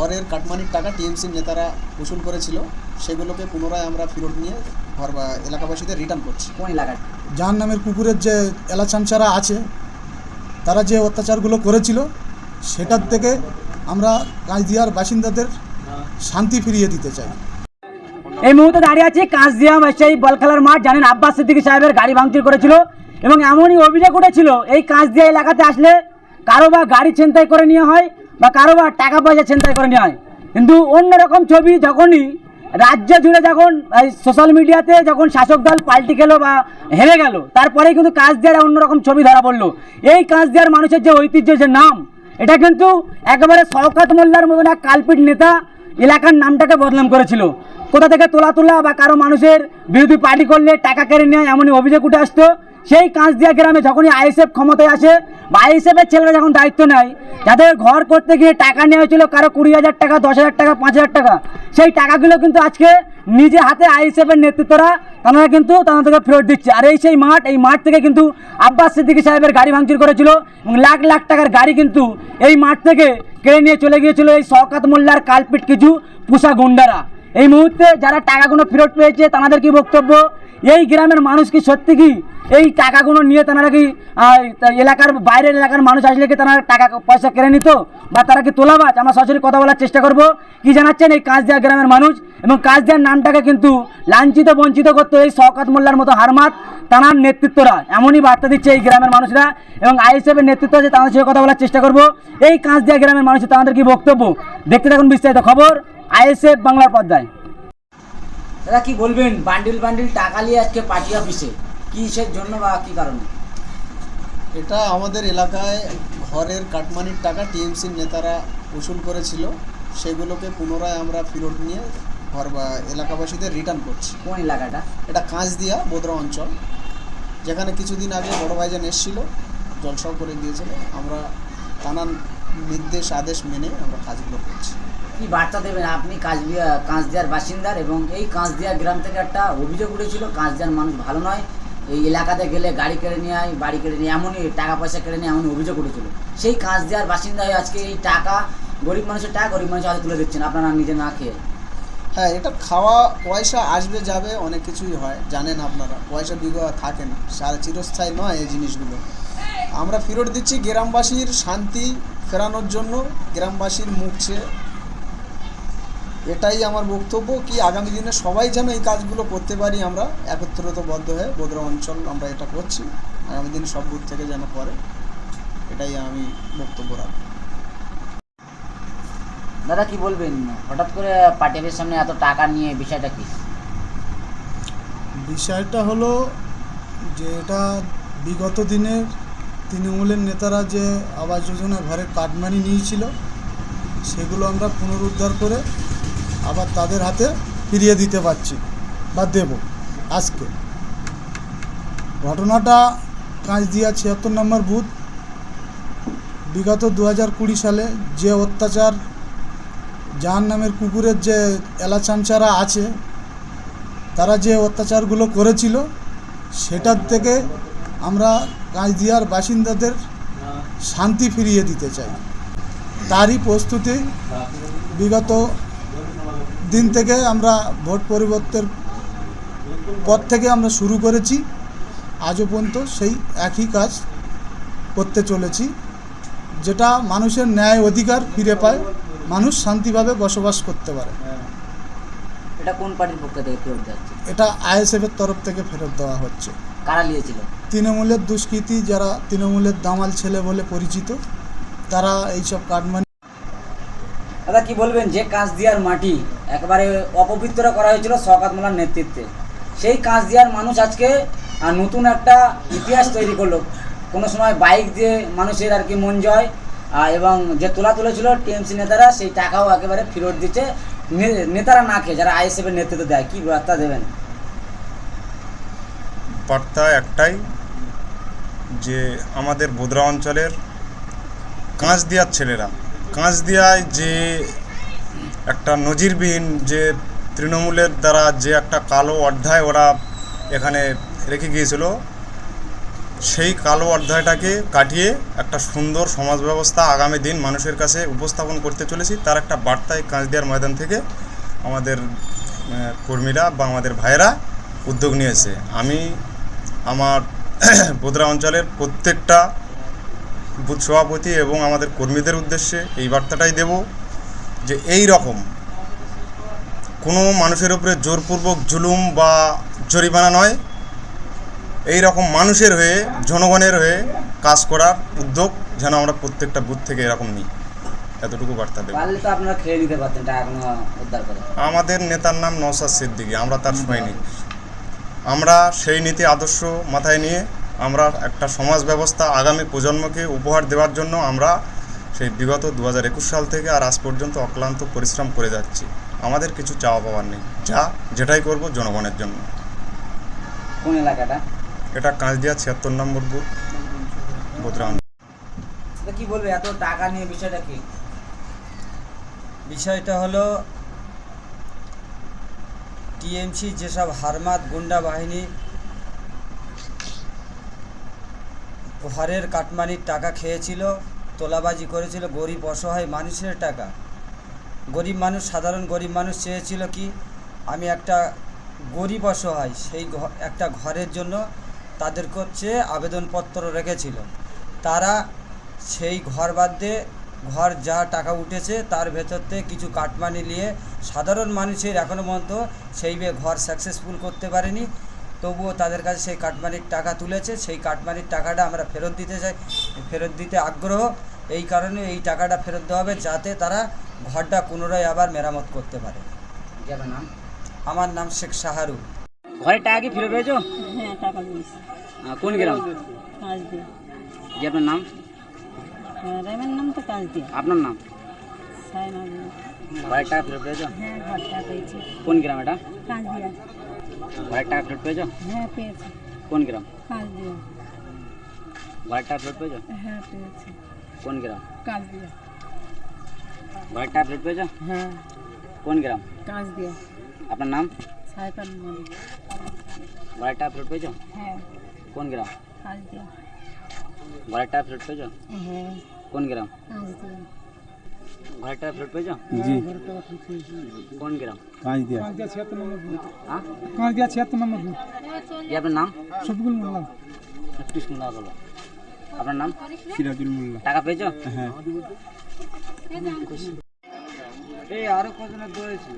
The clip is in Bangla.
ঘরের কাটমানির টাকা টিএমসির নেতারা উসুল করেছিল, সেগুলোকে পুনরায় আমরা ফেরত নিয়ে ঘর বা এলাকাবাসীদের রিটার্ন করছি। কোন এলাকায়? জাহান নামের কুকুরের যে এলাচামচারা আছে, তারা যে অত্যাচারগুলো করেছিল, সেটার থেকে আমরা কাঁচদিয়ার বাসিন্দাদের শান্তি ফিরিয়ে দিতে চাই। এই মুহূর্তে দাঁড়িয়ে আছি কাঁচদিয়া সেই বল খেলার মাঠ। জানেন আব্বাস সিদ্দিকী সাহেবের গাড়ি ভাঙচুর করেছিল এবং এমনই অভিযোগ উঠেছিল এই কাঁচদিয়া এলাকাতে আসলে কারো বা গাড়ি ছিনতাই করে নেওয়া হয় বা কারো বা টাকা পয়সা ছিনতাই করে নেওয়া হয়। কিন্তু অন্যরকম ছবি যখনই রাজ্য জুড়ে যখন এই সোশ্যাল মিডিয়াতে যখন শাসক দল পাল্টি গেল বা হেরে গেল, তারপরে কিন্তু কাঁচদিয়ার অন্যরকম ছবি ধরা পড়লো। এই কাঁচদিয়ার মানুষের যে ঐতিহ্য, যে নাম, এটা কিন্তু একেবারে শওকত মোল্লার মতন এক কালপিট নেতা এলাকার নামটাকে বদনাম করেছিল। কোথা থেকে তোলা বা কারো মানুষের বিরোধী পার্টি করলে টাকা কেড়ে নেয় এমনই অভিযোগ উঠে আসতো। সেই কাঁচদিয়া গ্রামে যখনই আইএসএফ ক্ষমতায় আসে বা আইএসএফের ছেলেরা যখন দায়িত্ব নেয়, যাদের ঘর করতে গিয়ে টাকা নেওয়া হয়েছিল কারো 20,000 টাকা, 10,000 টাকা, 5,000 টাকা, সেই টাকাগুলো কিন্তু আজকে নিজে হাতে আইএসএফের নেতৃত্বরা তারা কিন্তু তাদেরকে ফেরত দিচ্ছে। আর এই মাঠ থেকে কিন্তু আব্বাস সিদ্দিকী সাহেবের গাড়ি ভাঙচুর করেছিল এবং লাখ লাখ টাকার গাড়ি কিন্তু এই মাঠ থেকে কেড়ে নিয়ে চলে গিয়েছিল এই শওকত মোল্লার কালপিট কিছু পুষা গুন্ডারা। এই মুহূর্তে যারা টাকাগুলো ফেরত পেয়েছে তাদের কি বক্তব্য? এই গ্রামের মানুষ কি সত্যি কি এই টাকাগুলো নিয়ে তারা কি এলাকার বাইরের এলাকার মানুষ আসলে কি তারা টাকা পয়সা কেড়ে নিত বা তারা কি তোলাবাজ? আমরা সরাসরি কথা বলার চেষ্টা করব। কি জানাচ্ছেন এই কাঁচদিয়া গ্রামের মানুষ? এবং কাঁচদিয়ার নামটাকে কিন্তু লাঞ্ছিত বঞ্চিত করতো এই শওকত মোল্লার মতো হারমাত তানার নেতৃত্বরা। এমনই বার্তা দিচ্ছে এই গ্রামের মানুষরা এবং আইএসএফের নেতৃত্ব আছে, তাদের সঙ্গে কথা বলার চেষ্টা করব। এই কাঁচদিয়া গ্রামের মানুষ তাদের কি বক্তব্য, দেখতে থাকুন বিস্তারিত খবর আইএসএফ বাংলার পর্দায়। দাদা কি বলবেন, বান্ডিল টাকা নিয়ে আজকে পার্টি অফিসে কিসের জন্য বা কি কারণে? এটা আমাদের এলাকায় ঘরের কাটমানির টাকা টিএমসির নেতারা উসুল করেছিল, সেগুলোকে পুনরায় আমরা ফেরত নিয়ে ঘর বা এলাকাবাসীদের রিটার্ন করছি। কোন এলাকাটা? এটা কাঁচদিয়া বোদরা অঞ্চল, যেখানে কিছুদিন আগে বড় ভাইজান এসেছিল, জলসাও করে দিয়েছিল। আমরা নানান নির্দেশ আদেশ মেনে আমরা কাজগুলো করছি। কি বার্তা দেবেন আপনি কাঁচদিয়ার বাসিন্দার? এবং এই কাঁচদিয়া গ্রাম থেকে একটা অভিযোগ উঠেছিল কাঁচদিয়ার মানুষ ভালো নয়, এই এলাকাতে গেলে গাড়ি কেড়ে নিয়ে হয়, বাড়ি কেড়ে নিয়ে, এমনই টাকা পয়সা কেড়ে নিয়ে এমনই অভিযোগ উঠেছিল। সেই কাঁচদিয়ার বাসিন্দা হয়ে আজকে এই টাকা গরিব মানুষের টাকা গরিব মানুষের হাতে তুলে দিচ্ছেন আপনারা নিজে না খেয়ে। হ্যাঁ, এটা খাওয়া পয়সা আসবে যাবে, অনেক কিছুই হয়, জানেন আপনারা। পয়সা বিগত থাকে না, চিরস্থায়ী নয় এই জিনিসগুলো। আমরা ফেরত দিচ্ছি গ্রামবাসীর শান্তি ফেরানোর জন্য, গ্রামবাসীর মুখ চেয়ে। এটাই আমার বক্তব্য, কি আগামী দিনে সবাই যেন এই কাজগুলো করতে পারি। আমরা একত্রিতবদ্ধ হয়ে বোদরা অঞ্চল আমরা এটা করছি, আগামী দিনে সব বুথ থেকে যেন করে, এটাই আমি বক্তব্য রাখব। দাদা কি বলবেন, হঠাৎ করে পার্টি অফিসের সামনে এত টাকা নিয়ে বিষয়টা কি? বিষয়টা হলো যে এটা বিগত দিনের তৃণমূলের নেতারা যে আবাস যোজনা ঘরের কাটমানি নিয়েছিল, সেগুলো আমরা পুনরুদ্ধার করে আবার তাদের হাতে ফিরিয়ে দিতে পারছি বা দেব আজকে। ঘটনাটা কাঁচদিয়া 76 নম্বর বুথ। বিগত 2020 সালে যে অত্যাচার জাহান নামের কুকুরের যে এলাচামচারা আছে, তারা যে অত্যাচারগুলো করেছিল, সেটার থেকে আমরা কাঁচদিয়ার বাসিন্দাদের শান্তি ফিরিয়ে দিতে চাই। তারই প্রস্তুতি বিগত দিন থেকে আমরা ভোট পরিবর্তনের পর থেকে আমরা শুরু করেছি, আজও পর্যন্ত সেই একই কাজ করতে চলেছি, যেটা মানুষের ন্যায় অধিকার ফিরে পায়, মানুষ শান্তিভাবে বসবাস করতে পারে। এটা কোন পার্টির পক্ষ থেকে ফেরত যাচ্ছে? এটা আইএসএফের তরফ থেকে ফেরত দেওয়া হচ্ছে। কারা নিয়েছিল? তৃণমূলের দুষ্কৃতী, যারা তৃণমূলের দামাল ছেলে বলে পরিচিত, তারা এইসব কাটমানি। দাদা কি বলবেন, যে কাঁচদিয়ার মাটি একেবারে অপবিত্র করা হয়েছিল শওকত মোল্লার নেতৃত্বে, সেই কাঁচদিয়ার মানুষ আজকে নতুন একটা ইতিহাস তৈরি করলো। কোনো সময় বাইক দিয়ে মানুষের আর কি মন জয়, এবং যে তুলেছিল টিএমসি নেতারা, সেই টাকাও একেবারে ফেরত দিচ্ছে নেতারা না খেয়ে, যারা আইএসএফের নেতৃত্ব দেয়। কি বার্তা দেবেন? বার্তা একটাই, যে আমাদের বোদরা অঞ্চলের কাঁচদিয়ার ছেলেরা, কাঁচদিয়ায় যে একটা নজিরবিহীন যে তৃণমূলের দ্বারা যে একটা কালো অধ্যায় ওরা এখানে রেখে গিয়েছিল, সেই কালো অধ্যায়টাকে কাটিয়ে একটা সুন্দর সমাজ ব্যবস্থা আগামী দিন মানুষের কাছে উপস্থাপন করতে চলেছি। তার একটা বার্তায় কাঁচদিয়ার ময়দান থেকে আমাদের কর্মীরা বা আমাদের ভাইয়েরা উদ্যোগ নিয়েছে। আমি আমার বোদরা অঞ্চলের প্রত্যেকটা বুথ সভাপতি এবং আমাদের কর্মীদের উদ্দেশ্যে এই বার্তাটাই দেব যে এই রকম কোনো মানুষের উপরে জোরপূর্বক জুলুম বা জরিমানা নয়, এই রকম মানুষের হয়ে জনগণের হয়ে কাজ করার উদ্যোগ যেন আমরা প্রত্যেকটা বুথ থেকে এরকম নিই, এতটুকু বার্তা দেব। পারলে তো আপনারা খেয়ে নিতে পারতেন টাকা কোনো উদ্ধার করে। আমাদের নেতার নাম নওশাদ সিদ্দিকী, আমরা তার সৈনিক। আমরা সেই নীতি আদর্শ মাথায় নিয়ে আমরা একটা সমাজ ব্যবস্থা আগামী প্রজন্মকে উপহার দেওয়ার জন্য আমরা সেই বিগত 2021 সাল থেকে আর আজ পর্যন্ত অক্লান্ত পরিশ্রম করে যাচ্ছি। আমাদের কিছু চাওয়া পাওয়ার নেই, যেটাই করব জনগণের জন্য। কোন এলাকাটা? এটা কাঁচদিয়া 76 নম্বর বুথ, বোদরা অঞ্চল। কি বলবে এত টাকা নিয়ে বিষয়টা কি? বিষয়টা হলো টিএমসি যেসব হারমাত গুন্ডা বাহিনী ঘরের কাটমানির টাকা খেয়েছিল, তোলাবাজি করেছিল, গরিব অসহায় মানুষের টাকা। গরিব মানুষ, সাধারণ গরিব মানুষ চেয়েছিল কি আমি একটা গরিব অসহায় সেই একটা ঘরের জন্য তাদের কাছে আবেদনপত্র রেখেছিল। তারা সেই ঘর বাদ দিয়ে ঘর যা টাকা উঠেছে তার ভেতর থেকে কিছু কাটমানি নিয়ে সাধারণ মানুষের এখনও পর্যন্ত সেইভাবে ঘর সাকসেসফুল করতে পারেনি। তবুও তাদের কাছে সেই কাটমানির টাকা তুলেছে। সেই কাটমানির টাকাটা আমরা ফেরত দিতে চাই, ফেরত দিতে আগ্রহ। এই কারণে এই টাকাটা ফেরত দেওয়া হবে যাতে তারা ঘরটা পুনরায় আবার মেরামত করতে পারে। আপনার নাম? আমার নাম শেখ শাহরু। ঘরের টাকা কি ফিরে পেয়েছো? হ্যাঁ, টাকা পেয়েছি। কোন গ্রাম? কাজ দিয়ে। জি, আপনার নাম? রামের নাম তো কাজ দিয়ে। আপনার নাম? সাইমা। ঘরের টাকা ফেরত পেয়েছো? হ্যাঁ, ঘরটা পেয়েছি। কোন গ্রাম এটা? কাজ দিয়া। ঘরের টাকা ফেরত পেয়েছো? হ্যাঁ, পেয়েছি। কোন গ্রাম? কাজ দিয়া। ঘরের টাকা ফেরত পেয়েছো? হ্যাঁ, পেয়েছি। কোন গ্রাম? কাজ দিয়া। ঘরের টাকা ফেরত পেয়েছো? হ্যাঁ, কোন গ্রাম? কাজ দিয়া। আপনার নাম? সাইফান মালিক। ঘরের টাকা ফেরত পেয়েছো? হ্যাঁ, কোন গ্রাম? কাজ দিয়া। ঘরের টাকা ফেরত পেয়েছো? হ্যাঁ, কোন গ্রাম? কাজ দিয়া। ঘরের টাকা ফেরত পেয়েছো? জি, কোন গ্রাম? কাঁচদিয়া। হ্যাঁ, কাঁচদিয়া 76 নম্বর বুথ। কি আপনার নাম? শফিকুল মোল্লা। একটু শুনলা বলো। আপনার নাম? সিরাজুল মোল্লা। টাকা পেয়েছো? হ্যাঁ। এই আরো কজনের দৌড়েছিল।